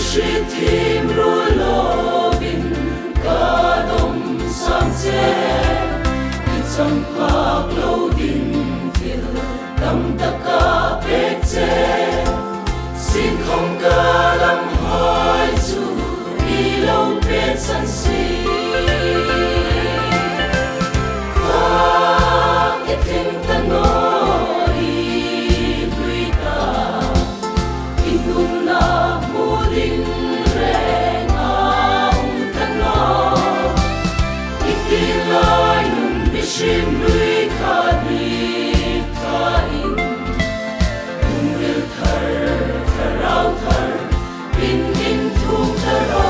Timro lovin kadom samse Icham paglo din til dam taka pekche Sin không kalam hoi chu ilo pet san si Fak itim tanoi luita Inum na muling Bishim lui kadri kain Nungril tharau thar bin in thuk thara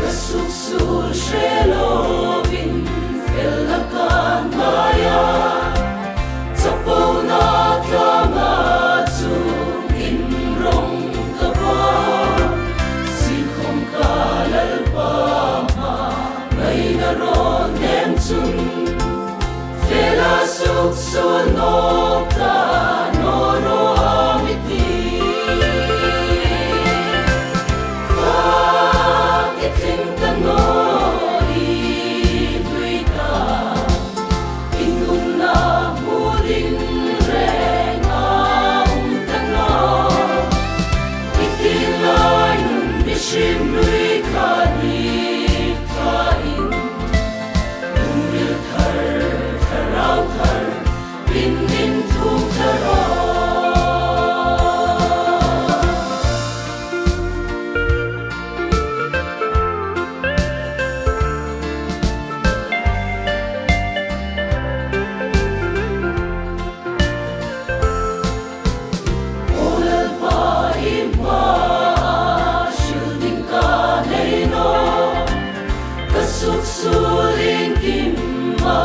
Kasuk sul shelovin felakan maya Tsapo na tama chung imrong kapa Sinkhom kalal Ron nem chun Fela suk sul nokta noro amiti Fak itim tanoi luita Inum na muling reng tano Itilay nun bishim lui kani Bin in thuk thara Olal pa imma shilding ka neino Kasuk suling kimma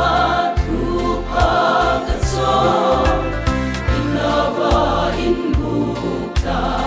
Inava in bukta